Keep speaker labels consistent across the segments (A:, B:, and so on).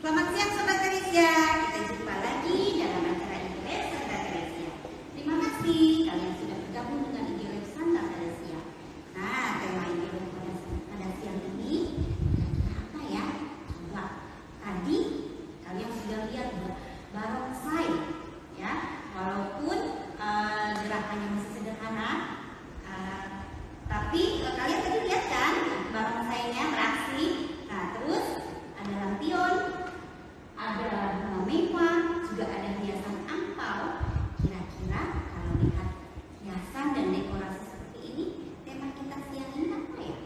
A: Selamat siang Sobat Teresia, kita jumpa lagi dalam acara IGLF Santa Teresia. Terima kasih kalian sudah bergabung dengan IGLF Santa Teresia. Nah, tema IGLF pada siang ini apa ya? Coba, tadi kalian sudah lihat barongsai ya, walaupun gerakannya masih sederhana, tapi kalian tadi lihat kan barongsainya beraksi. Nah, terus ada lampion, ada bunga mewah, juga ada hiasan angpau. Kira-kira kalau lihat hiasan dan dekorasi seperti ini, tema kita siang ini apa ya?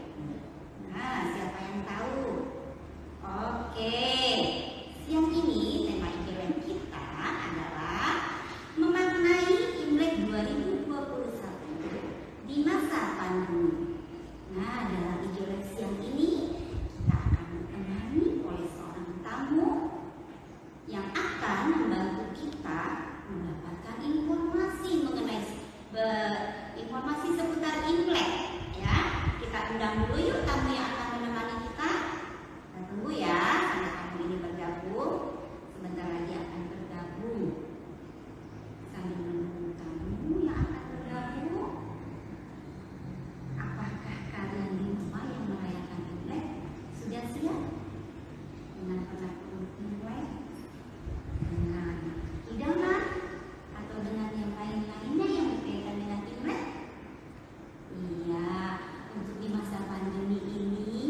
A: Nah, siapa yang tahu? Oke, siang ini tema IGLF kita adalah memaknai Imlek 2021 di masa pandemi. Nah, dalam IGLF siang ini kita akan ditemani oleh seorang tamu yang akan membantu kita mendapatkan informasi mengenai informasi seputar Imlek ya. Kita undang dulu yuk tamu yang akan menemani kita. Kita tunggu ya sampai tamu ini bergabung. Sebentar lagi akan bergabung. Sambil menunggu tamu yang akan bergabung, apakah kalian di rumah yang merayakan Imlek sudah siap dengan pernak-pernik Imlek, dengan hidangan atau dengan yang lain-lainnya yang berkaitan dengan Imlek? Iya, untuk di masa pandemi ini,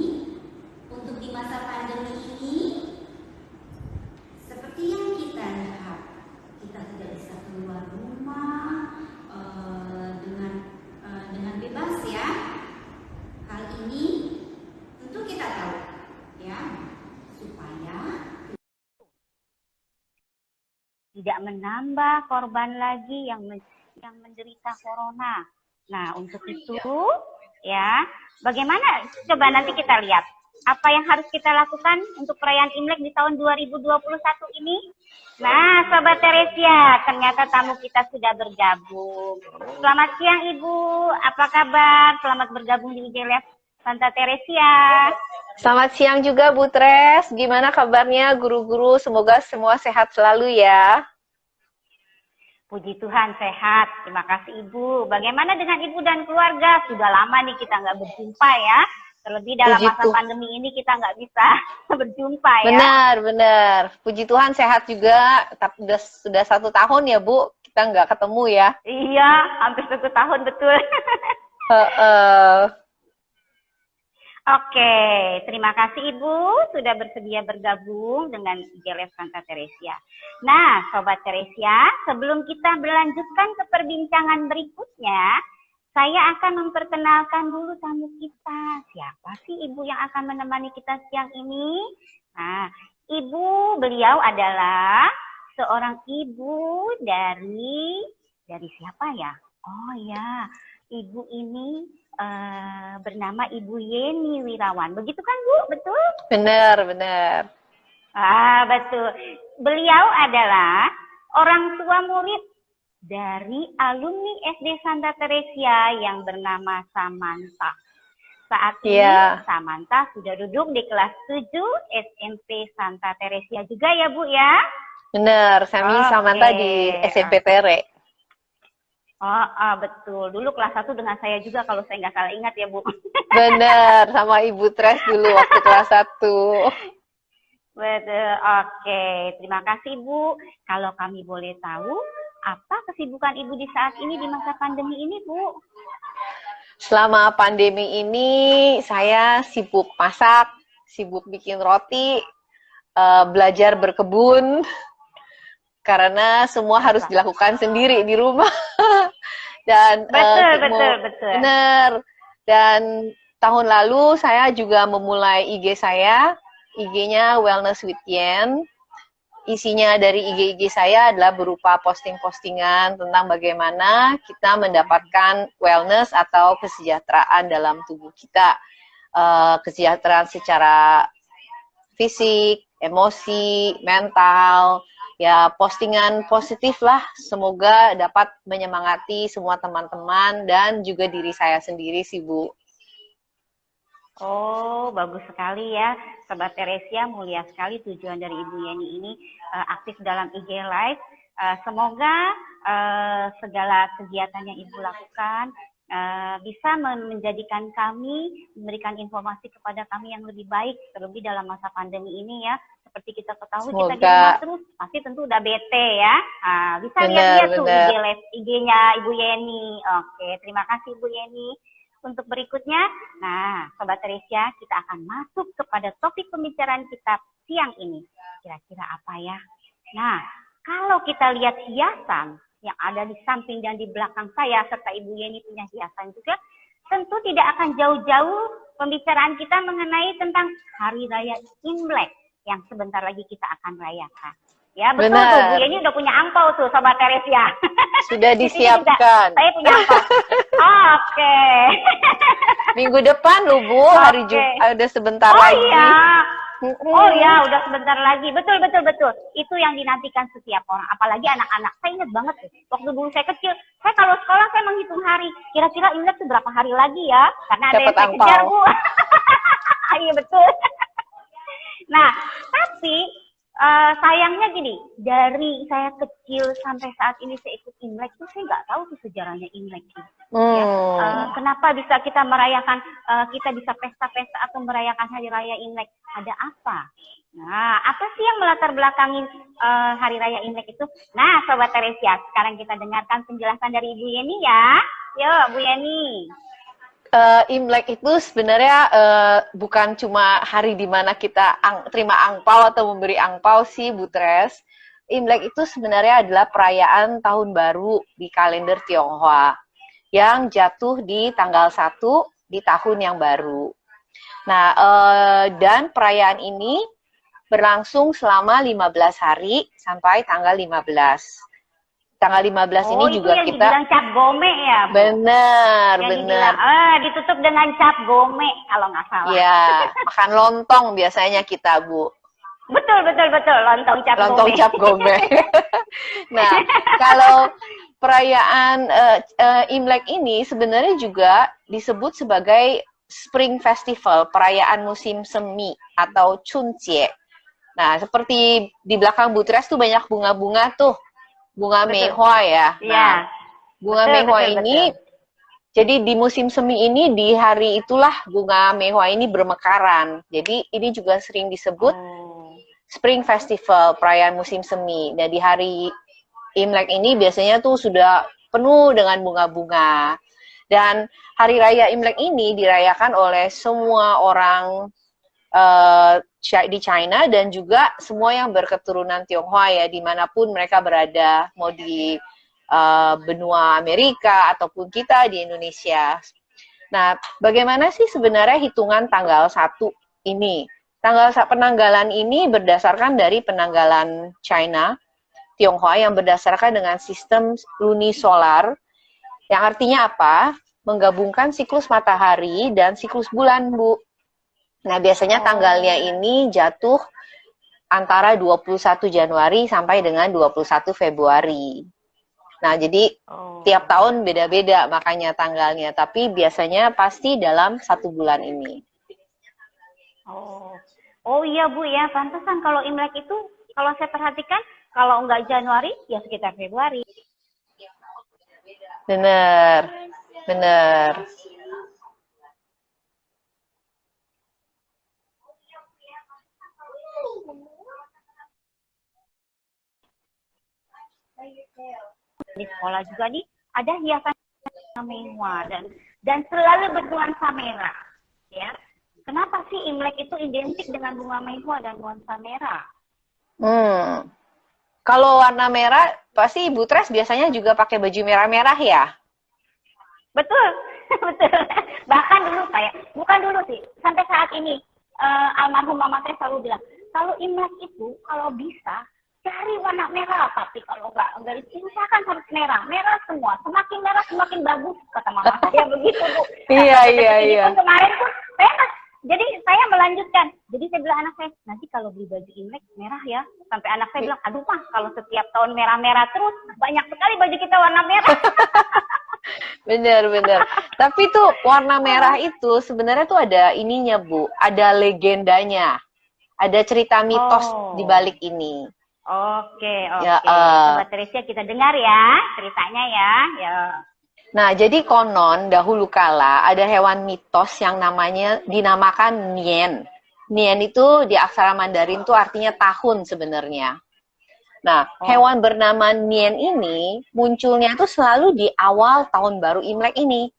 A: seperti yang kita lihat, kita tidak bisa keluar rumah dengan bebas ya. Hal ini tentu kita tahu ya, supaya tidak menambah korban lagi yang menderita corona. Nah, untuk itu ya, bagaimana? Coba nanti kita lihat apa yang harus kita lakukan untuk perayaan Imlek di tahun 2021 ini. Nah, Sobat Teresia, ternyata tamu kita sudah bergabung. Selamat siang Ibu, apa kabar? Selamat bergabung di IGLF Santa Teresia.
B: Selamat siang juga Bu Tres, gimana kabarnya guru-guru? Semoga semua sehat selalu ya.
C: Puji Tuhan sehat, terima kasih Ibu. Bagaimana dengan Ibu dan keluarga? Sudah lama nih kita nggak berjumpa ya. Terlebih dalam masa pandemi ini kita nggak bisa berjumpa ya.
B: Benar. Puji Tuhan sehat juga, tapi sudah 1 tahun ya Bu, kita nggak ketemu ya.
C: Iya, hampir 1 tahun betul. Oke, terima kasih Ibu sudah bersedia bergabung dengan IGLF Santa Teresia. Nah, Sobat Teresia, sebelum kita berlanjutkan ke perbincangan berikutnya, saya akan memperkenalkan dulu tamu kita. Siapa sih Ibu yang akan menemani kita siang ini? Nah, beliau adalah seorang ibu dari siapa ya? Oh ya, Ibu ini bernama Ibu Yeni Wirawan. Begitu kan Bu? Betul?
B: Benar.
C: Betul. Beliau adalah orang tua murid dari alumni SD Santa Teresia yang bernama Samantha. Saat ini Samantha sudah duduk di kelas 7 SMP Santa Teresia juga ya Bu ya?
B: Benar, Samantha di SMP Tere.
C: Betul. Dulu kelas 1 dengan saya juga kalau saya nggak salah ingat ya Bu.
B: Benar, sama Ibu Tres dulu waktu kelas 1.
C: Betul, oke. Terima kasih Bu. Kalau kami boleh tahu, apa kesibukan Ibu di saat ini di masa pandemi ini, Bu?
B: Selama pandemi ini saya sibuk masak, sibuk bikin roti, belajar berkebun, karena semua harus dilakukan sendiri di rumah. Dan
C: Betul.
B: benar. Dan tahun lalu saya juga memulai IG saya, IG-nya Wellness with Yen. Isinya dari IG saya adalah berupa posting-postingan tentang bagaimana kita mendapatkan wellness atau kesejahteraan dalam tubuh kita. Kesejahteraan secara fisik, emosi, mental, ya postingan positif lah. Semoga dapat menyemangati semua teman-teman dan juga diri saya sendiri sih Bu.
C: Oh, bagus sekali ya, Sobat Teresia, mulia sekali tujuan dari Ibu Yeni ini aktif dalam IG Live. Semoga segala kegiatan yang Ibu lakukan bisa menjadikan kami, memberikan informasi kepada kami yang lebih baik, terlebih dalam masa pandemi ini ya. Seperti kita ketahui, kita di rumah terus, pasti tentu udah bete ya. Bisa lihat-lihat tuh IG-nya Ibu Yeni. Oke, terima kasih Ibu Yeni. Untuk berikutnya, nah Sobat Teresia, kita akan masuk kepada topik pembicaraan kita siang ini. Kira-kira apa ya? Nah, kalau kita lihat hiasan yang ada di samping dan di belakang saya, serta Ibu Yeni punya hiasan juga, tentu tidak akan jauh-jauh pembicaraan kita mengenai tentang Hari Raya Imlek yang sebentar lagi kita akan rayakan. Ya betul tuh, Bu Yeni udah punya angpau tuh Sobat Teresia.
B: Sudah disiapkan.
C: Saya punya angpau. Oke.
B: Minggu depan loh Bu, hari Jumat ada sebentar lagi.
C: Iya. Oh ya, udah sebentar lagi. Betul. Itu yang dinantikan setiap orang. Apalagi anak-anak. Saya ingat banget waktu dulu saya kecil. Saya kalau sekolah saya menghitung hari. Kira-kira Imlek itu berapa hari lagi ya? Karena ada yang saya kejar Bu. Iya betul. Nah, tapi sayangnya gini, dari saya kecil sampai saat ini saya ikut Imlek itu saya nggak tahu tuh sejarahnya Imlek itu. Ya. Kenapa bisa kita merayakan, kita bisa pesta-pesta atau merayakan Hari Raya Imlek? Ada apa? Nah, apa sih yang melatar belakangin Hari Raya Imlek itu? Nah, Sobat Teresia, sekarang kita dengarkan penjelasan dari Ibu Yeni ya. Yuk, Bu Yeni.
B: Imlek itu sebenarnya bukan cuma hari di mana kita terima angpau atau memberi angpau sih, Bu Tres. Imlek itu sebenarnya adalah perayaan tahun baru di kalender Tionghoa yang jatuh di tanggal 1 di tahun yang baru. Nah, dan perayaan ini berlangsung selama 15 hari sampai tanggal 15. Tanggal 15 ini juga
C: yang
B: kita
C: dibilang cap gome ya, Bu?
B: Benar.
C: Ditutup dengan cap gome kalau nggak salah.
B: Ya, makan lontong biasanya kita, Bu.
C: Betul, lontong
B: cap gome. Nah, kalau perayaan Imlek ini sebenarnya juga disebut sebagai Spring Festival, perayaan musim semi atau Chunjie. Nah, seperti di belakang Bu Tres tuh banyak bunga-bunga tuh. Bunga mehua ya. Nah, bunga mehua ini, jadi di musim semi ini, di hari itulah bunga mehua ini bermekaran. Jadi ini juga sering disebut Spring Festival, perayaan musim semi. Dan di hari Imlek ini biasanya tuh sudah penuh dengan bunga-bunga. Dan hari raya Imlek ini dirayakan oleh semua orang di China dan juga semua yang berketurunan Tionghoa ya, dimanapun mereka berada, mau di benua Amerika ataupun kita di Indonesia. Nah, bagaimana sih sebenarnya hitungan tanggal 1 ini? Penanggalan ini berdasarkan dari penanggalan China, Tionghoa yang berdasarkan dengan sistem lunisolar, yang artinya apa? Menggabungkan siklus matahari dan siklus bulan, Bu. Nah, biasanya tanggalnya ini jatuh antara 21 Januari sampai dengan 21 Februari. Nah, jadi tiap tahun beda-beda makanya tanggalnya, tapi biasanya pasti dalam 1 bulan ini.
C: Oh iya Bu ya, pantesan kalau Imlek itu, kalau saya perhatikan, kalau enggak Januari, ya sekitar Februari.
B: Benar.
C: Di sekolah juga nih ada hiasan mewah dan selalu bernuansa merah. Ya, kenapa sih Imlek itu identik dengan bunga mewah dan nuansa merah?
B: Kalau warna merah, pasti Ibu Tres biasanya juga pakai baju merah-merah ya?
C: Betul, betul. Bahkan dulu bukan dulu sih, sampai saat ini almarhum mama saya selalu bilang, kalau Imlek itu kalau bisa cari warna merah, tapi kalau nggak dipisahkan harus merah, merah semua, semakin merah semakin bagus kata mama saya begitu Bu.
B: Iya.
C: Kemarin tuh jadi saya melanjutkan, jadi saya bilang anak saya nanti kalau beli baju Imlek merah ya, sampai anak saya bilang aduh Mah kalau setiap tahun merah-merah terus banyak sekali baju kita warna merah.
B: Bener. Tapi tuh warna merah itu sebenarnya tuh ada ininya Bu, ada legendanya, ada cerita mitos di balik ini.
C: Oke. Sobat Teresia kita dengar ya ceritanya ya.
B: Nah, jadi konon dahulu kala ada hewan mitos yang dinamakan Nian. Nian itu di aksara Mandarin tuh artinya tahun sebenarnya. Nah, hewan bernama Nian ini munculnya tuh selalu di awal tahun baru Imlek ini.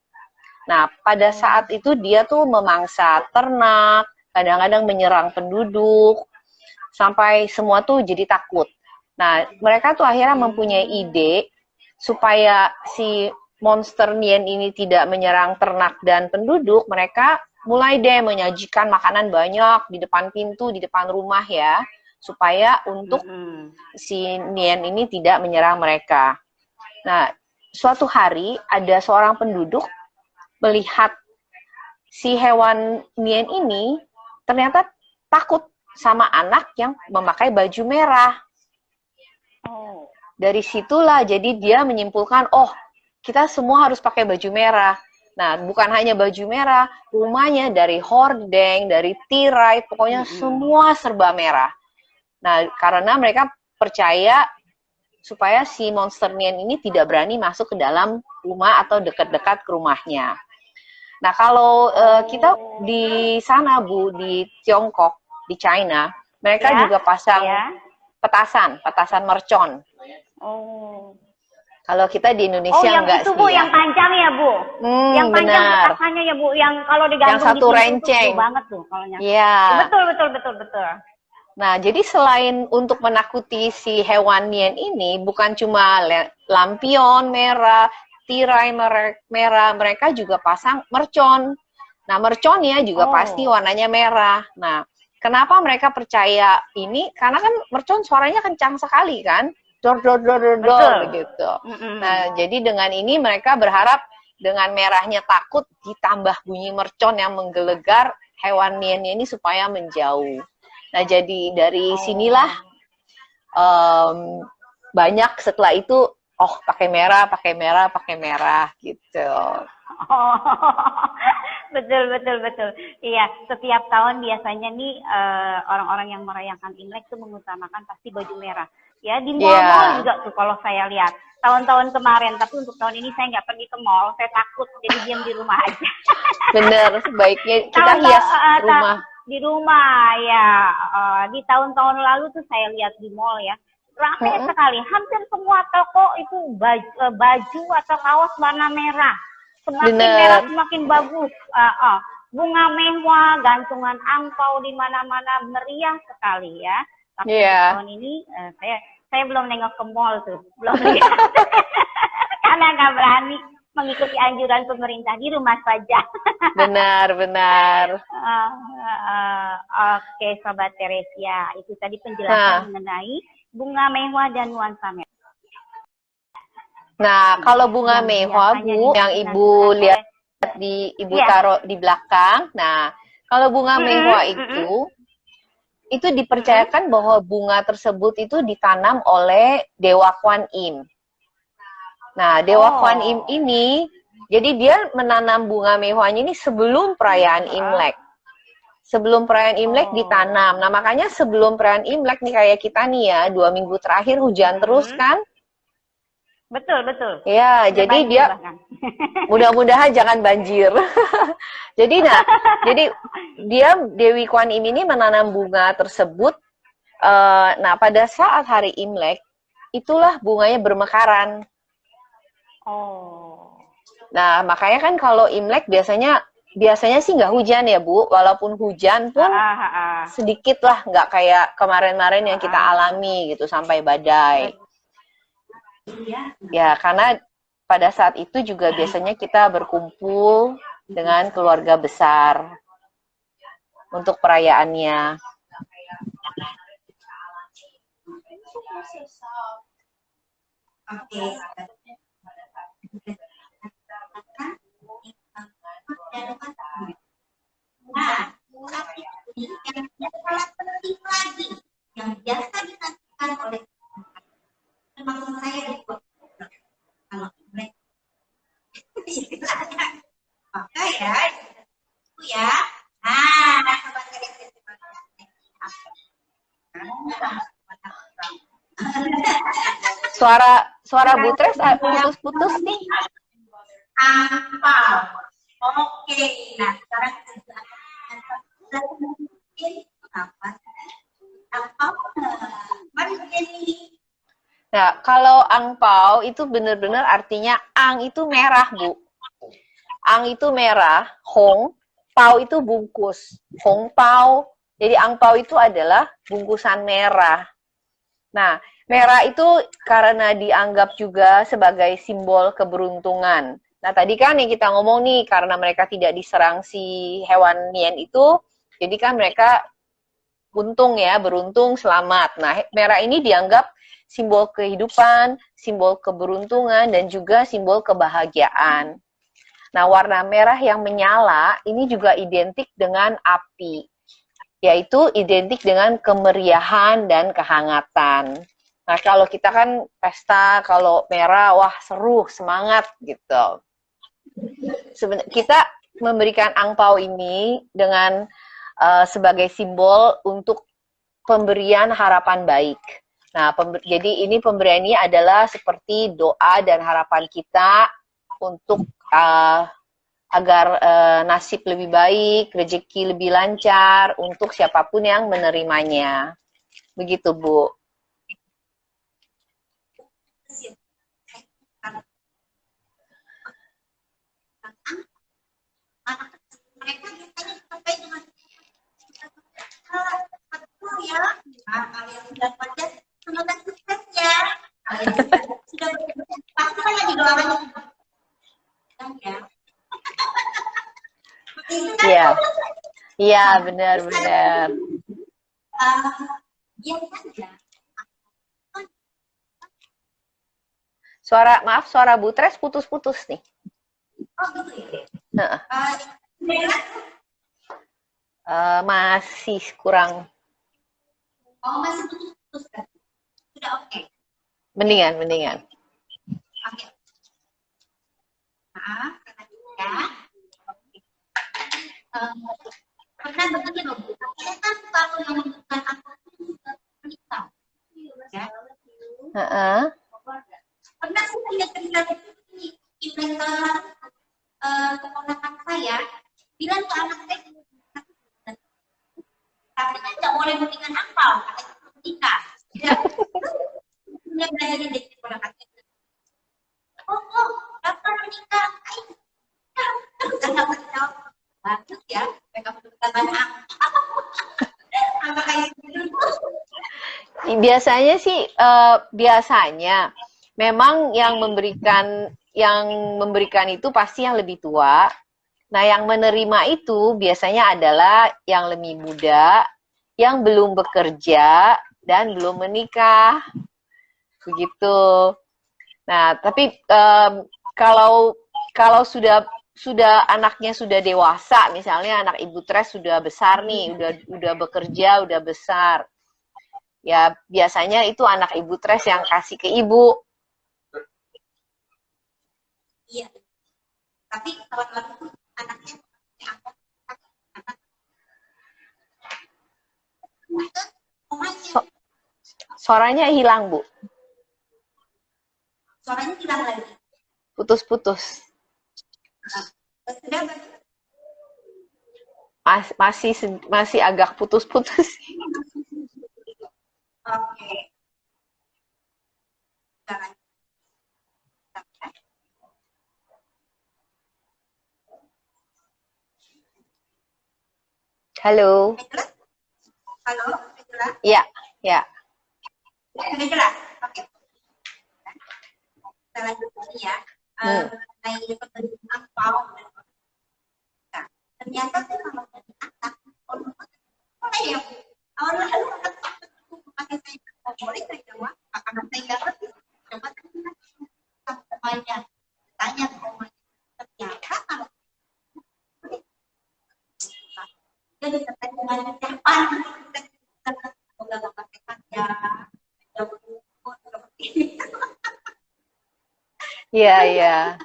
B: Nah, pada saat itu dia tuh memangsa ternak, kadang-kadang menyerang penduduk, sampai semua tuh jadi takut. Nah, mereka tuh akhirnya mempunyai ide supaya si monster Nian ini tidak menyerang ternak dan penduduk, mereka mulai deh menyajikan makanan banyak di depan pintu, di depan rumah ya, supaya untuk si Nian ini tidak menyerang mereka. Nah, suatu hari ada seorang penduduk melihat si hewan Nian ini ternyata takut sama anak yang memakai baju merah. Dari situlah jadi dia menyimpulkan, kita semua harus pakai baju merah. Nah, bukan hanya baju merah, rumahnya dari hordeng, dari tirai, pokoknya semua serba merah. Nah, karena mereka percaya supaya si monster Nian ini tidak berani masuk ke dalam rumah atau dekat-dekat ke rumahnya. Nah, kalau kita di sana Bu, di Tiongkok, di China, mereka juga pasang petasan mercon. Kalau kita di Indonesia enggak sih.
C: Itu Bu, yang panjang ya Bu. Yang panjang petasannya ya Bu, yang kalau digantung
B: yang satu renceng
C: banget tuh kalau nyata.
B: Iya.
C: Betul.
B: Nah, jadi selain untuk menakuti si hewan Nian ini, bukan cuma lampion merah, tirai merah, mereka juga pasang mercon. Nah, merconnya juga pasti warnanya merah. Nah, kenapa mereka percaya ini? Karena kan mercon suaranya kencang sekali kan? Dor begitu. Nah, jadi dengan ini mereka berharap dengan merahnya takut ditambah bunyi mercon yang menggelegar hewan Nian ini supaya menjauh. Nah, jadi dari sinilah banyak setelah itu pakai merah gitu.
C: Betul. Iya, setiap tahun biasanya nih orang-orang yang merayakan Imlek tuh mengutamakan pasti baju merah. Ya, di mall juga tuh kalau saya lihat. Tahun-tahun kemarin, tapi untuk tahun ini saya nggak pergi ke mall, saya takut, jadi diam di rumah aja.
B: Bener, sebaiknya kita hias rumah.
C: Di rumah, ya. Di tahun-tahun lalu tuh saya lihat di mall ya, ramai sekali. Hampir semua toko itu baju atau kaos warna merah. Semakin merah semakin bagus. Bunga mewah, gantungan angpau di mana-mana, meriah sekali ya. Tapi tahun ini saya belum nengok ke mall tuh, belum lihat. Karena nggak berani mengikuti anjuran pemerintah, di rumah saja.
B: Benar.
C: Oke, Sobat Teresia, itu tadi penjelasan mengenai bunga mewah dan nuansa merah.
B: Nah, kalau bunga mewah, Bu, yang Ibu lihat Ibu taruh di belakang. Nah, kalau bunga mewah itu dipercayakan bahwa bunga tersebut itu ditanam oleh Dewa Kwan Im. Nah, Dewa Kwan Im ini, jadi dia menanam bunga mewahnya ini sebelum perayaan Imlek. Sebelum perayaan Imlek ditanam. Nah, makanya sebelum perayaan Imlek nih kayak kita nih ya, 2 minggu terakhir hujan terus kan?
C: Betul.
B: Ya, jadi dia mudah-mudahan jangan banjir. Jadi dia Dewi Kwan Im ini menanam bunga tersebut. Nah, pada saat hari Imlek itulah bunganya bermekaran.
C: Oh.
B: Nah, makanya kan kalau Imlek biasanya sih nggak hujan ya, Bu. Walaupun hujan pun sedikit lah, nggak kayak kemarin-kemarin yang kita alami gitu sampai badai. Ya, karena pada saat itu juga biasanya kita berkumpul dengan keluarga besar untuk perayaannya.
A: Oke. Nah, tapi yang sangat penting lagi yang biasa dilakukan oleh termasuk saya di kalau Imlek maka ya itu ya. Nah, sobat kreatif
B: Suara Butres putus-putus nih.
A: Angpau. Oke, nah sekarang kita akan mungkin apa? Angpau, mari Jenny.
B: Nah, kalau angpau itu benar-benar artinya ang itu merah, Bu. Ang itu merah, hong, pau itu bungkus. Hong pau. Jadi angpau itu adalah bungkusan merah. Nah, merah itu karena dianggap juga sebagai simbol keberuntungan. Nah, tadi kan yang kita ngomong nih, karena mereka tidak diserang si hewan nian itu, jadi kan mereka untung ya, beruntung, selamat. Nah, merah ini dianggap simbol kehidupan, simbol keberuntungan, dan juga simbol kebahagiaan. Nah, warna merah yang menyala ini juga identik dengan api, yaitu identik dengan kemeriahan dan kehangatan. Nah, kalau kita kan pesta, kalau merah, wah seru, semangat gitu. Kita memberikan angpau ini dengan sebagai simbol untuk pemberian harapan baik. Nah, jadi ini pemberiannya adalah seperti doa dan harapan kita untuk agar nasib lebih baik, rezeki lebih lancar untuk siapapun yang menerimanya. Begitu, Bu.
A: Mereka biasanya sampai dengan betul ya. Nah, kalian sudah pada semoga sukses ya. Kalian sudah pasti kan lagi doakan ya.
B: Iya. Iya, benar-benar. Suara Butres putus-putus nih.
A: Oh gitu ya.
B: Masih kurang.
A: Oh, masih putus kan? Sudah oke.
B: Mendingan.
A: Oke. Maaf, ya. Pernah begini loh, Bu. Kita kan kalau yang membutuhkan apa menikah. Ya. Pernah sih saya cerita ini keponakan saya bilang ke anak saya, tapi kan nggak boleh memberikan angpau, katanya menikah. Dia belajar dari keponakan saya. Oh, kapan menikah? Bagus ya, mereka membutuhkan angpau. Apa kayak gitu?
B: Biasanya sih, biasanya memang yang memberikan itu pasti yang lebih tua. Nah, yang menerima itu biasanya adalah yang lebih muda, yang belum bekerja dan belum menikah. Begitu. Nah, tapi kalau sudah anaknya sudah dewasa, misalnya anak Ibu Tres sudah besar nih, udah bekerja, udah besar. Ya, biasanya itu anak Ibu Tres yang kasih ke Ibu.
A: Iya, tapi kawan-kawan itu anaknya
B: Suaranya hilang, Bu.
A: Suaranya hilang lagi.
B: Putus-putus. Masih agak putus-putus.
A: Oke.
B: Halo.
A: Sudah jelas? Halo, sudah jelas?
B: Ya, ya.
A: Sudah jelas? Oke. Kita lanjut lagi ya. Mengenai pemberian angpau. Nah, ternyata tuh kalau dari anak, mulai ya, awalnya anak pakai saya boleh saya jawab, karena saya nggak ngerti. Coba tanya, tanya ke omanya. Ternyata kalau jadi terkait dengan ucapan, udah pakai saja,
B: Iya, iya.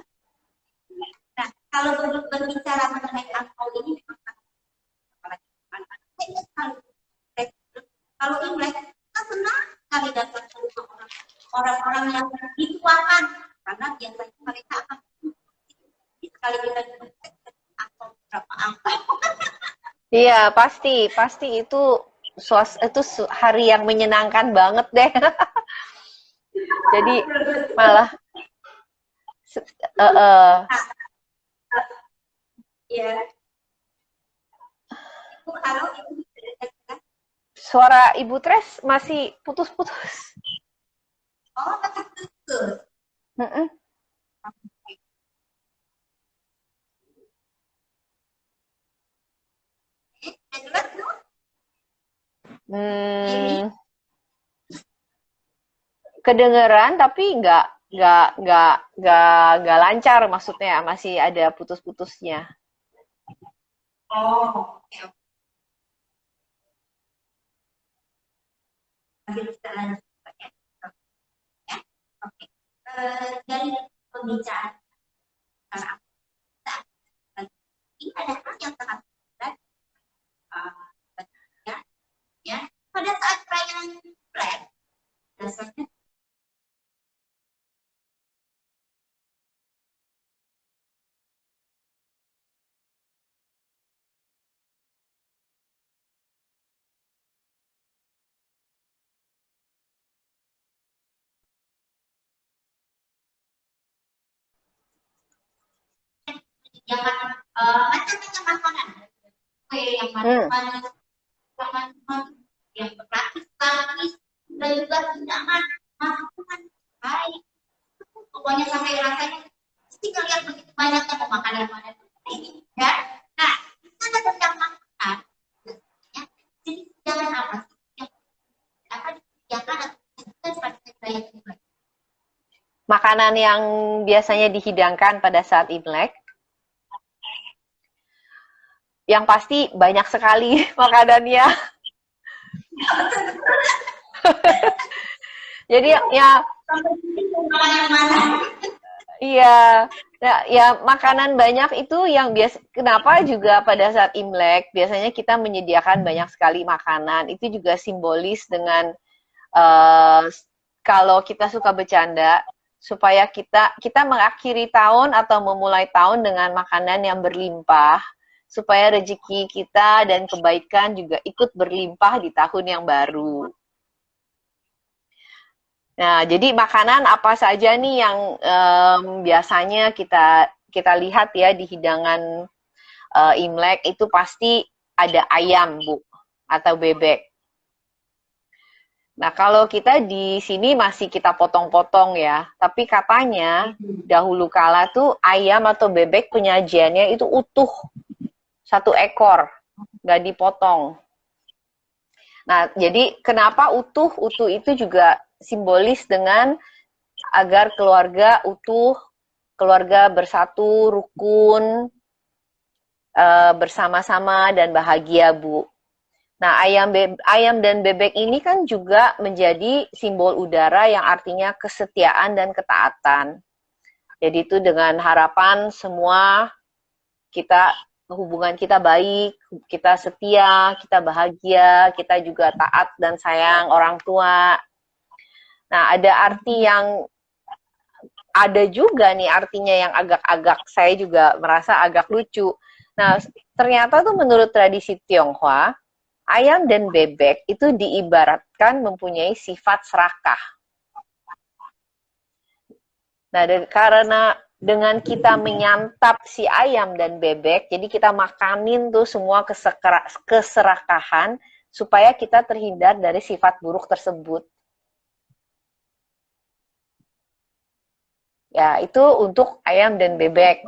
A: Nah, kalau berbicara mengenai angpau ini memang apalagi kalau Imlek kita senang sekali datang ke rumah orang-orang yang dituakan karena biasanya mereka akan sekali kita angpau berapa angpau.
B: Iya, pasti itu hari yang menyenangkan banget deh. Jadi malah
A: Ya. Ibu, halo, Ibu.
B: suara Ibu Tres masih putus-putus.
A: Oh, masih putus. Jelas, Bu?
B: Kedengeran tapi nggak lancar, maksudnya masih ada putus-putusnya.
A: Oh, oke. Nanti kita lanjut ya. Ya, oke. Dari pembicaraan ini ada hal yang sangat berat, ya. Pada saat perayaan Imlek, biasanya jangan macam-macam makanan, kue yang manis-manis, yang berlapis-lapis, dan juga hidangan makanan baik. Pokoknya sampai rasanya mesti ngeliat begitu banyaknya makanan-makanan ini, ya. Nah, kita ada tentang makanan, ya. Jadi jangan apa sih yang apa disediakan atau disediakan pada saya Imlek.
B: Makanan yang biasanya dihidangkan pada saat Imlek, yang pasti banyak sekali makanannya. Jadi ya iya, ya makanan banyak itu yang kenapa juga pada saat Imlek biasanya kita menyediakan banyak sekali makanan. Itu juga simbolis dengan kalau kita suka bercanda supaya kita mengakhiri tahun atau memulai tahun dengan makanan yang berlimpah, supaya rezeki kita dan kebaikan juga ikut berlimpah di tahun yang baru. Nah, jadi makanan apa saja nih yang biasanya kita lihat ya di hidangan Imlek itu pasti ada ayam, Bu, atau bebek. Nah, kalau kita di sini masih kita potong-potong ya, tapi katanya dahulu kala tuh ayam atau bebek penyajiannya itu utuh, 1 ekor, nggak dipotong. Nah, jadi kenapa utuh? Utuh itu juga simbolis dengan agar keluarga utuh, keluarga bersatu, rukun, bersama-sama dan bahagia, Bu. Nah, ayam dan bebek ini kan juga menjadi simbol udara yang artinya kesetiaan dan ketaatan. Jadi itu dengan harapan semua hubungan kita baik, kita setia, kita bahagia, kita juga taat dan sayang orang tua. Nah, ada juga nih artinya yang agak-agak saya juga merasa agak lucu. Nah, ternyata tuh menurut tradisi Tionghoa, ayam dan bebek itu diibaratkan mempunyai sifat serakah. Nah, dan karena dengan kita menyantap si ayam dan bebek, jadi kita makanin tuh semua keserakahan supaya kita terhindar dari sifat buruk tersebut. Ya, itu untuk ayam dan bebek.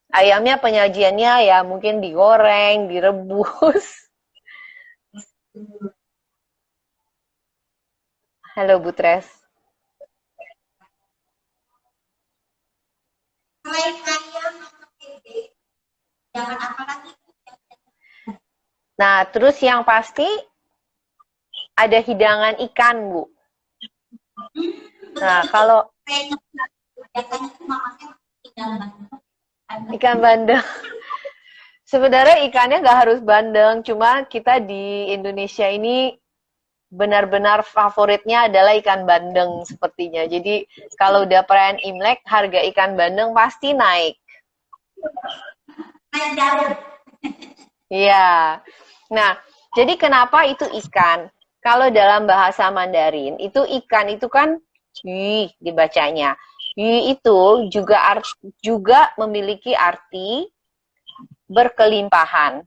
B: Ayamnya penyajiannya ya mungkin digoreng, direbus. Halo Butres.
A: Selain ayam atau bebek, jangan apa lagi?
B: Nah, terus yang pasti ada hidangan ikan, Bu. Nah, kalau ikan bandeng, sebenarnya ikannya nggak harus bandeng, cuma kita di Indonesia ini benar-benar favoritnya adalah ikan bandeng sepertinya. Jadi kalau udah perayaan Imlek, harga ikan bandeng pasti naik.
A: Naik daun.
B: Iya. Nah, jadi kenapa itu ikan? Kalau dalam bahasa Mandarin, itu ikan itu kan yu dibacanya. Yu itu juga memiliki arti berkelimpahan.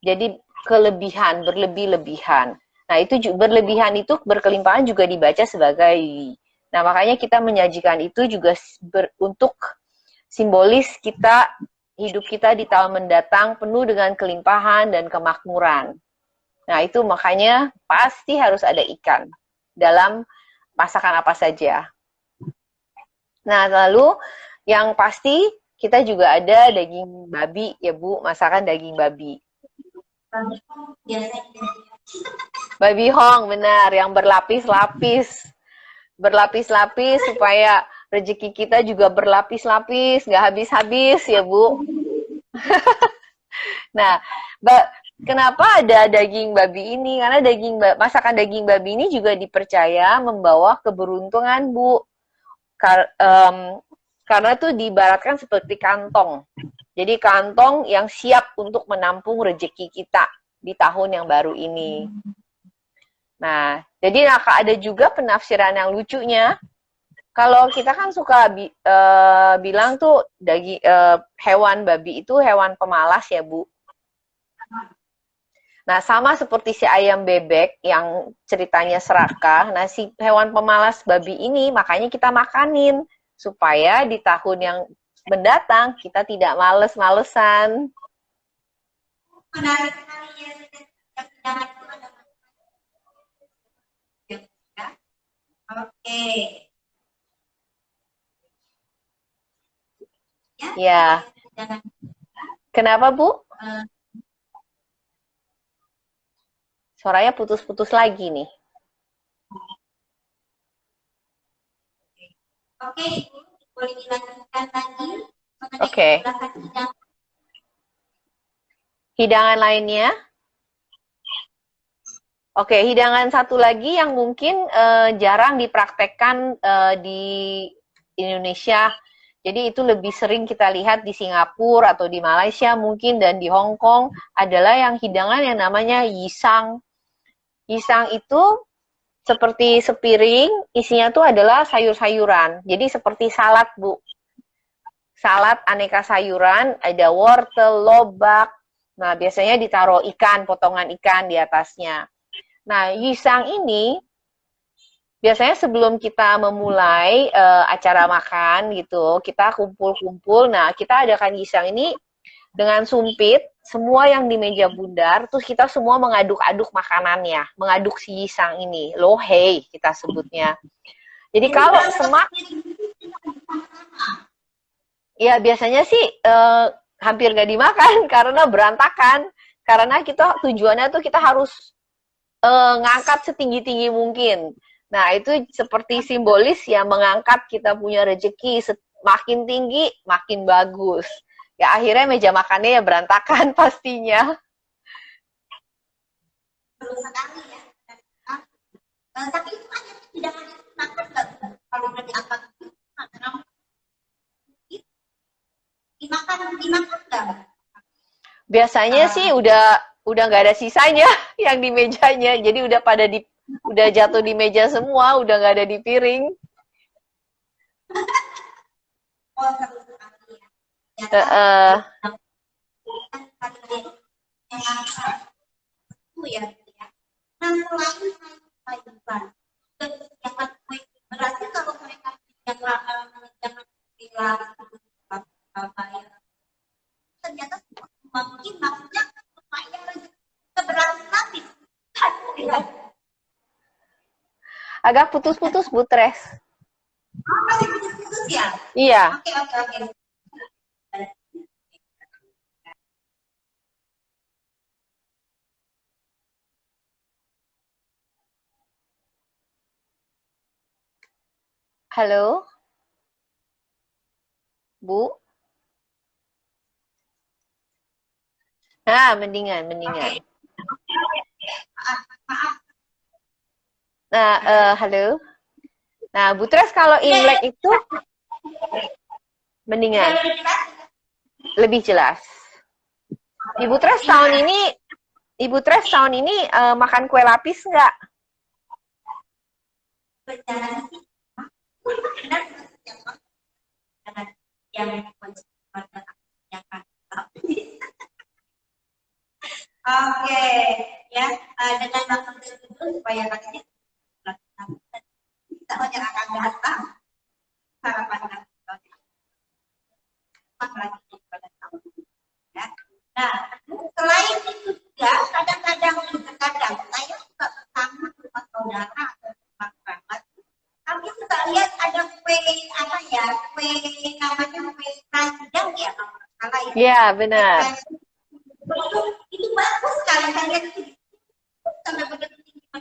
B: Jadi kelebihan, berlebih-lebihan. Nah, itu berlebihan itu berkelimpahan juga dibaca sebagai yu. Nah, makanya kita menyajikan itu juga untuk simbolis kita hidup kita di tahun mendatang penuh dengan kelimpahan dan kemakmuran. Nah, itu makanya pasti harus ada ikan dalam masakan apa saja. Nah, lalu yang pasti kita juga ada daging babi ya Bu, masakan daging babi. Babi hong, benar, yang berlapis-lapis. Berlapis-lapis supaya rezeki kita juga berlapis-lapis, nggak habis-habis ya Bu. Nah, kenapa ada daging babi ini? Karena masakan daging babi ini juga dipercaya membawa keberuntungan, Bu. Karena itu diibaratkan seperti kantong. Jadi kantong yang siap untuk menampung rezeki kita di tahun yang baru ini. Nah, jadi ada juga penafsiran yang lucunya. Kalau kita kan suka bilang tuh hewan babi itu hewan pemalas ya Bu. Nah, sama seperti si ayam bebek yang ceritanya serakah. Nah, si hewan pemalas babi ini makanya kita makanin supaya di tahun yang mendatang kita tidak males-malesan.
A: Menarik sekali ya. Oke.
B: Ya. Kenapa, Bu? Suaranya putus-putus lagi nih.
A: Oke, Ibu, boleh dilanjutkan lagi?
B: Oke. Hidangan lainnya? Oke, hidangan satu lagi yang mungkin jarang dipraktekkan di Indonesia. Jadi itu lebih sering kita lihat di Singapura atau di Malaysia mungkin dan di Hong Kong adalah yang hidangan yang namanya yisang. Yisang itu seperti sepiring, isinya tuh adalah sayur-sayuran. Jadi seperti salad, Bu. Salad aneka sayuran, ada wortel, lobak. Nah, biasanya ditaruh ikan, potongan ikan di atasnya. Nah, yisang ini biasanya sebelum kita memulai acara makan gitu, kita kumpul-kumpul. Nah, kita adakan yisang ini dengan sumpit, semua yang di meja bundar, terus kita semua mengaduk-aduk makanannya, mengaduk si yisang ini, lohei kita sebutnya. Jadi kalau ya biasanya sih hampir gak dimakan karena berantakan. Karena kita tujuannya tuh kita harus ngangkat setinggi-tinggi mungkin. Nah, itu seperti simbolis ya mengangkat kita punya rezeki makin tinggi, makin bagus. Ya akhirnya meja makannya ya berantakan pastinya.
A: Perlu sekali ya. Tapi itu aja tidak ada makan nggak kalau udah diangkat dimakan nggak?
B: Biasanya sih udah nggak ada sisanya yang di mejanya, jadi udah jatuh di meja semua, udah nggak ada di piring.
A: Oh, seru sekali ya. Ya,
B: Eh,
A: yang itu ya, gitu ya. Nah, selain kehidupan, kegiatan kue, berarti kalau mereka mengerjakan perilaku Surabaya, ternyata mungkin maksudnya supaya keberhasilan ya.
B: agak putus-putus Bu Tres.
A: Oh, masih putus-putus ya?
B: Iya.
A: Oke, oke, oke.
B: Halo, Bu. Nah, mendingan. Nah, halo. Nah, Bu Tres kalau Imlek itu mendingan, lebih jelas. Ibu Tres tahun ini makan kue lapis nggak?
A: Berjalan sih, benar yang oke, ya, dengan maksud itu supaya nanti kita banyak akan datang harapan lagi pada tahun ini. Ya. Nah, selain itu juga kadang-kadang saya juga bersama rumah saudara atau rumah kerabat, kami suka lihat ada kue apa ya, kue namanya kue keranjang ya kalau nggak salah ya.
B: Iya, benar.
A: Itu bagus sekali saya lihat itu sampai begitu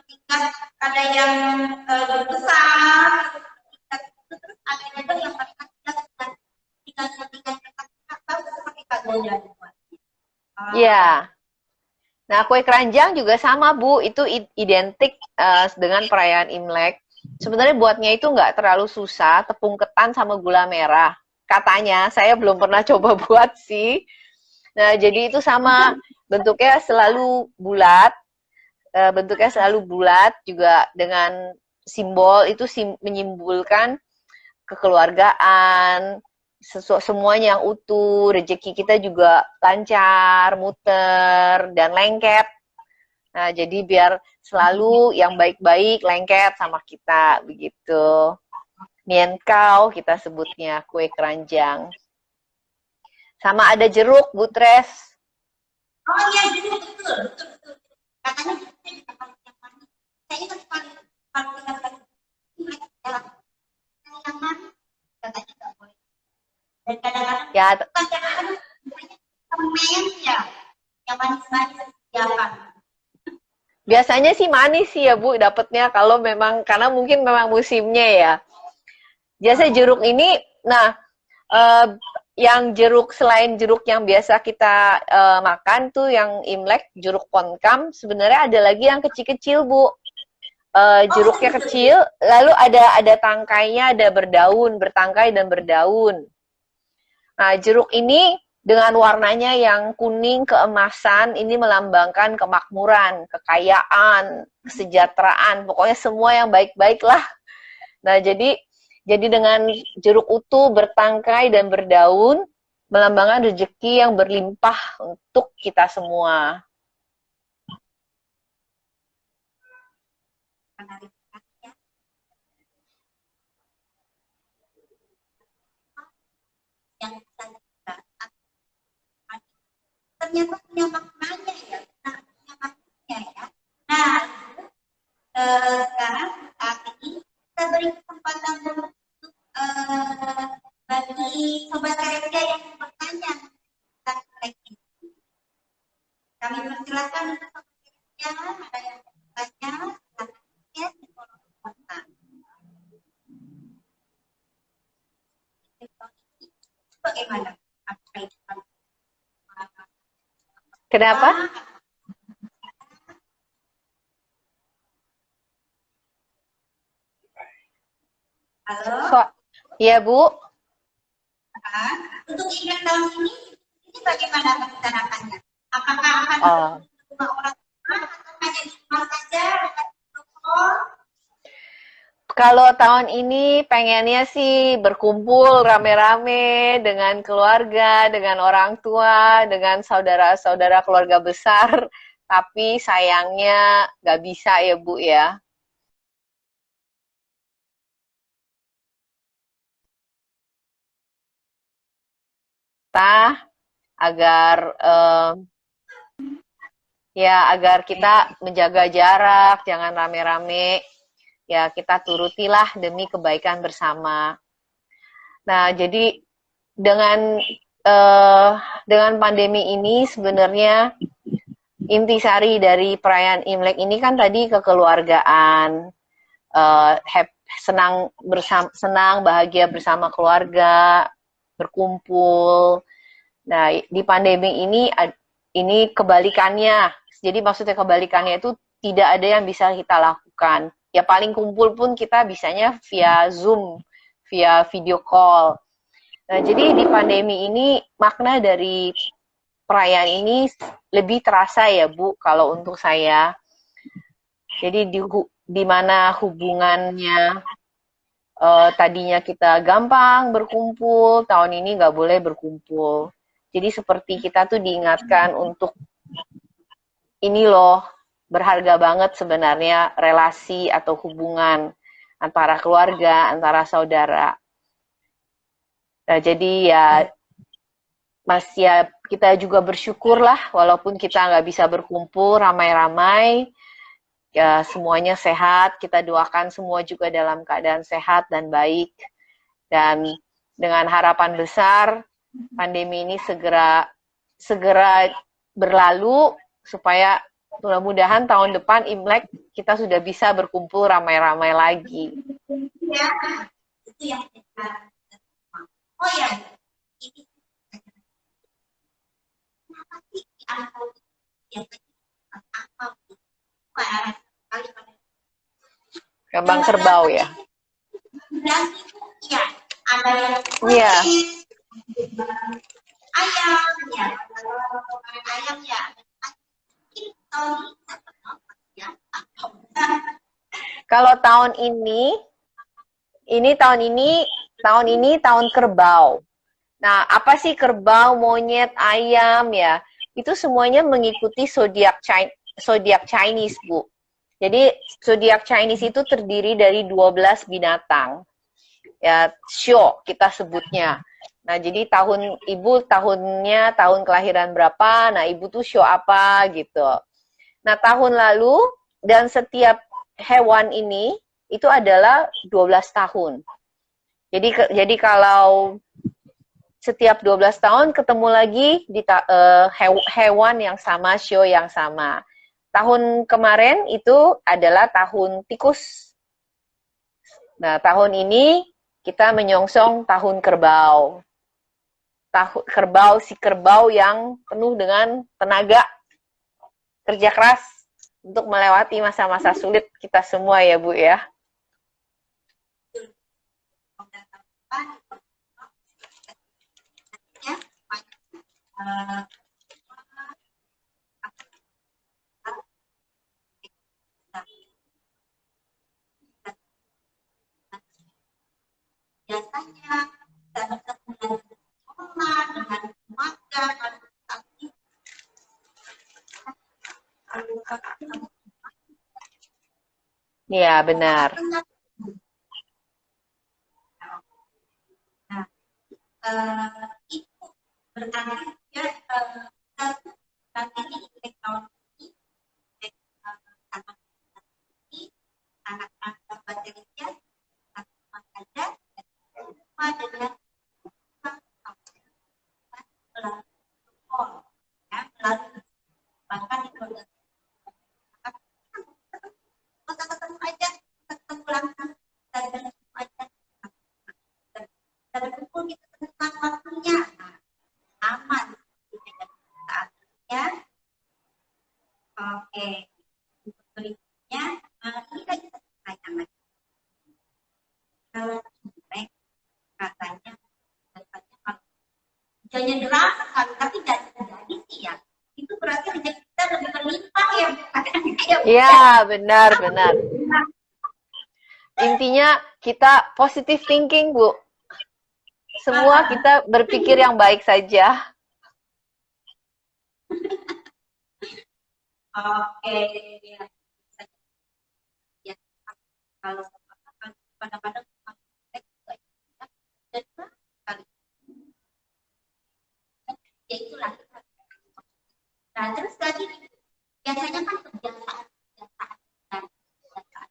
A: tingkat ada yang besar, terus ada juga yang mereka tinggal tahu seperti kadonya.
B: Iya. Nah, kue keranjang juga sama, Bu. Itu identik dengan perayaan Imlek. Sebenarnya buatnya itu nggak terlalu susah, tepung ketan sama gula merah. Katanya, saya belum pernah coba buat sih. Nah, jadi itu sama, bentuknya selalu bulat. Juga dengan simbol itu menyimbolkan kekeluargaan, semuanya yang utuh, rezeki kita juga lancar, muter, dan lengket. Nah, jadi biar selalu yang baik-baik lengket sama kita, begitu. Mienkau kita sebutnya, kue keranjang. Sama ada jeruk, Bu Tres.
A: Oh iya, jeruk, betul. Katanya saya ingat paling yang manis katanya nggak boleh. Dan kadang-kadang
B: Ya,
A: semen ya, yang manis-manis siapkan.
B: biasanya sih manis sih ya Bu, dapatnya kalau memang karena mungkin memang musimnya ya. Biasa jeruk ini, nah yang jeruk selain jeruk yang biasa kita makan tuh yang Imlek, jeruk ponkam, sebenarnya ada lagi yang kecil-kecil Bu. Jeruknya kecil, lalu ada tangkainya, ada bertangkai dan berdaun. Nah, jeruk ini dengan warnanya yang kuning keemasan, ini melambangkan kemakmuran, kekayaan, kesejahteraan, pokoknya semua yang baik-baik lah. Nah, jadi dengan jeruk utuh, bertangkai dan berdaun, melambangkan rezeki yang berlimpah untuk kita semua.
A: Ternyata punya maknanya ya, punya maknanya ya. Nah, sekarang saat ini kita beri kesempatan untuk bagi sobat Teresia yang bertanya tentang ini. Kami persilakan untuk sobat Teresia, ada yang bertanya, silakan ya di kolom komentar. Bagaimana?
B: Kenapa?
A: Halo?
B: Iya, Bu.
A: Untuk Imlek tahun ini bagaimana rencanakannya? Apakah akan rumah orang tua atau hanya di rumah saja?
B: Kalau tahun ini pengennya sih berkumpul rame-rame dengan keluarga, dengan orang tua, dengan saudara-saudara keluarga besar. Tapi sayangnya nggak bisa ya Bu ya. Kita agar agar kita menjaga jarak, jangan rame-rame. Ya kita turutilah demi kebaikan bersama. Nah, jadi dengan pandemi ini sebenarnya intisari dari perayaan Imlek ini kan tadi kekeluargaan, senang bahagia bersama keluarga, berkumpul. Nah, di pandemi ini kebalikannya. Jadi maksudnya kebalikannya itu tidak ada yang bisa kita lakukan. Ya paling kumpul pun kita bisanya via Zoom, via video call. Nah, jadi di pandemi ini makna dari perayaan ini lebih terasa ya Bu kalau untuk saya. Jadi di mana hubungannya tadinya kita gampang berkumpul, tahun ini nggak boleh berkumpul. Jadi seperti kita tuh diingatkan untuk ini loh, berharga banget sebenarnya relasi atau hubungan antara keluarga, antara saudara. Nah, jadi ya kita juga bersyukurlah walaupun kita nggak bisa berkumpul ramai-ramai, ya semuanya sehat, kita doakan semua juga dalam keadaan sehat dan baik. Dan dengan harapan besar pandemi ini segera berlalu supaya mudah-mudahan tahun depan Imlek kita sudah bisa berkumpul ramai-ramai lagi.
A: Ya, itu yang kita. Oh ya, ini kenapa sih di angka yang apa?
B: Kembang kerbau ya.
A: Dan itu ya ada yang ayam ya, ayam ya.
B: Kalau tahun ini tahun kerbau. Nah, apa sih kerbau, monyet, ayam ya? Itu semuanya mengikuti zodiak Chinese, Bu. Jadi zodiak Chinese itu terdiri dari 12 binatang. Ya, Shio kita sebutnya. Nah, jadi tahunnya tahun kelahiran berapa? Nah, Ibu tuh Shio apa gitu. Nah, tahun lalu dan setiap hewan ini itu adalah 12 tahun. Jadi kalau setiap 12 tahun ketemu lagi di hewan yang sama, Shio yang sama. Tahun kemarin itu adalah tahun tikus. Nah, tahun ini kita menyongsong tahun kerbau. Kerbau yang penuh dengan tenaga, kerja keras untuk melewati masa-masa sulit kita semua ya Bu ya.
A: Biasanya kita bertemu dengan sekolah, dengan keluarga,
B: Iya, benar.
A: Nah, itu berarti ya nanti teknologi anak-anak baterainya ada dengan melalui bahkan itu ketemu aja, ketemu langsung dan ketemu aja dan berkumpul kita tentukan waktunya aman saatnya. Oke, untuk berikutnya ini lagi pertanyaan lagi. Kalau katanya kalau hujannya deras sekali tapi tidak terjadi sih ya, itu berarti rezeki kita lebih berlimpah ya.
B: Iya, benar. intinya kita positive thinking, Bu. Semua kita berpikir yang baik saja.
A: Oke, ya. Ya, kalau kadang-kadang dan kali ya itulah. Nah, terus lagi biasanya kan kebiasaan dan kebiasaan.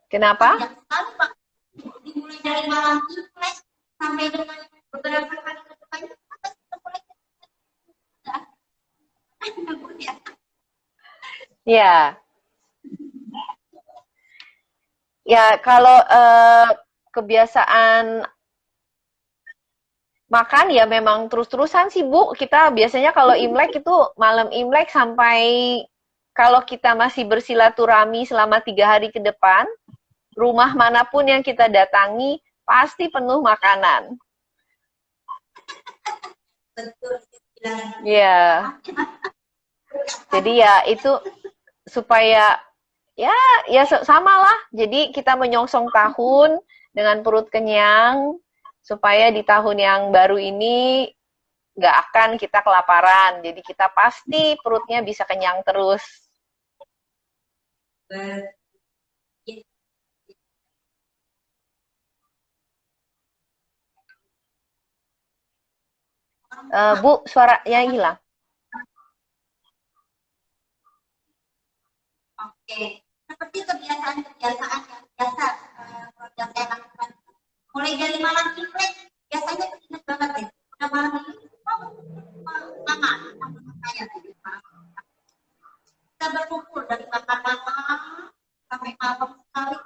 B: Kenapa?
A: Yang sekali Pak, dimulai dari malam Imlek sampai dengan beberapa kali ke depannya, kita mulai
B: Ya. Ya, kalau kebiasaan makan ya memang terus-terusan sih, Bu. Kita biasanya kalau Imlek itu malam Imlek sampai kalau kita masih bersilaturahmi selama 3 hari ke depan, rumah manapun yang kita datangi pasti penuh makanan.
A: betul.
B: Ya. Jadi ya itu supaya ya sama lah. Jadi kita menyongsong tahun dengan perut kenyang supaya di tahun yang baru ini nggak akan kita kelaparan. Jadi kita pasti perutnya bisa kenyang terus. Bu, suaranya hilang.
A: Oke, seperti kebiasaan-kebiasaan yang biasa yang saya lakukan. Mulai dari malam Imlek, biasanya ingat banget deh. Udah malam ini, mama saya kita berkumpul dari makan malam sampai malam sekali.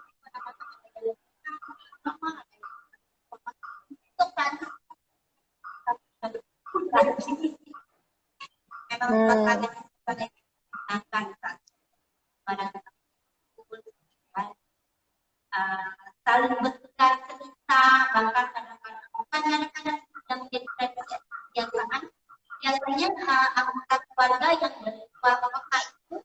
A: Untuk kan, memang sebagai akan saling bertukar cerita, bahkan kadang-kadang yang menjadi kebiasaan biasanya anggota keluarga yang dari luar kota itu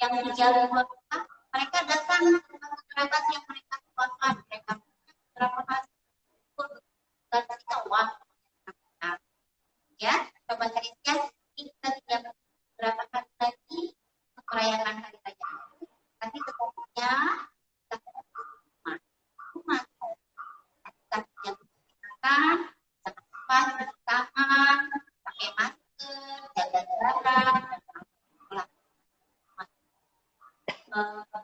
A: yang tinggal di luar kota, mereka datang ke kerabat yang mereka tuakan, mereka berapa kali dan kita uang ya, coba cerita kita tidak berapa kali lagi merayakan hari raya. Tapi setelahnya kita rumah kita yang makan, tempat cuci tangan, pakai masker, jaga jarak,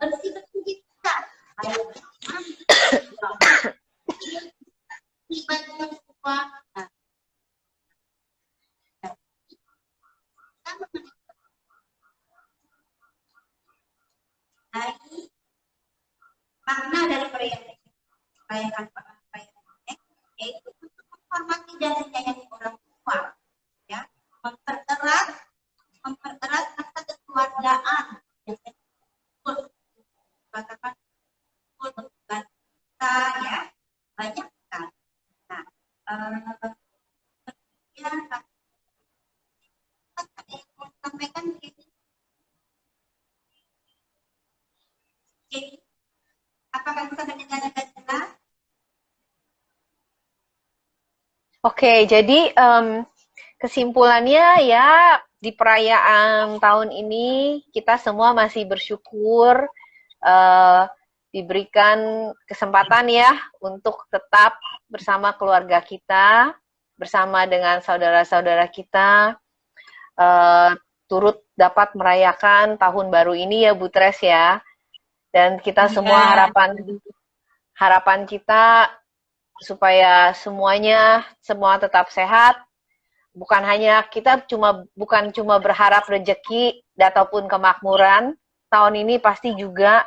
A: bersih kita. Ayo bersih semua. Makna dari perayaan yaitu untuk menghormati dan menyayangi orang tua, ya, mempererat rasa kekeluargaan, katakan kita ya banyak sekali. Nah, ya, sampaikan jadi apakah bisa mendengar dengan jelas?
B: Oke, jadi kesimpulannya ya di perayaan tahun ini kita semua masih bersyukur diberikan kesempatan ya untuk tetap bersama keluarga kita, bersama dengan saudara-saudara kita, turut dapat merayakan tahun baru ini ya Bu Tres ya. Dan kita semua harapan kita supaya semua tetap sehat. Bukan cuma berharap rezeki ataupun kemakmuran. Tahun ini pasti juga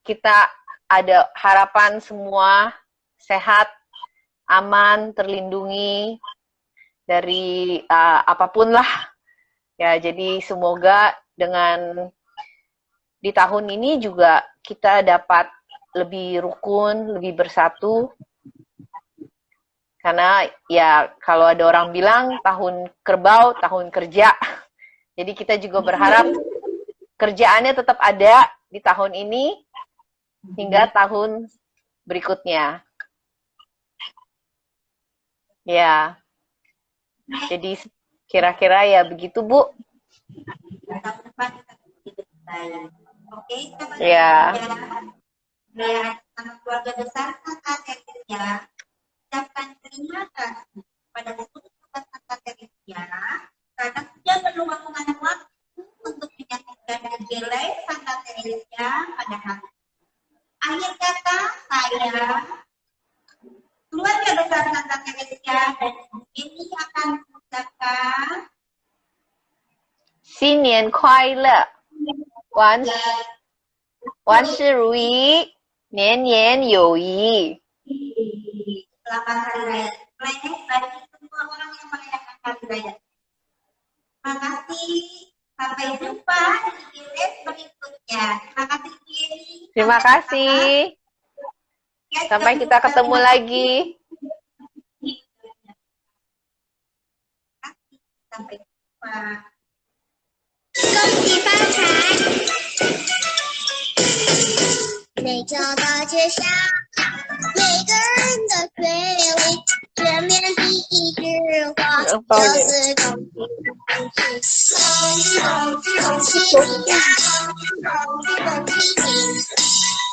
B: kita ada harapan semua sehat, aman, terlindungi dari apapun lah. Ya, jadi semoga dengan di tahun ini juga kita dapat lebih rukun, lebih bersatu. Karena ya kalau ada orang bilang tahun kerbau, tahun kerja. Jadi kita juga berharap kerjaannya tetap ada di tahun ini hingga tahun berikutnya. Ya, jadi kira-kira ya begitu, Bu.
A: Tahun depan kita lebih baik. Oke, teman-teman.
B: Ya.
A: Sama keluarga besar Santa Teresia, ucapkan terima kasih pada seluruh sobat Santa Teresia karena sudah meluangkan waktu untuk menyaksikan Gele Santa Teresia pada hari. Akhir kata, saya keluarga besar Santa Teresia dan ini akan mengucapkan
B: 新年快乐，万事如意，年年有余。
A: Selamat Hari Raya Imlek bagi semua orang yang merayakan Hari Raya. Terima kasih. Sampai jumpa di video berikutnya. Terima kasih, Jenny.
B: Terima kasih. Sampai kita ketemu lagi.
A: Sampai jumpa.
D: 恭喜发财！每条大街小每个人的嘴里，全面第一句话就是恭喜恭喜恭喜恭喜你呀，恭喜恭喜你！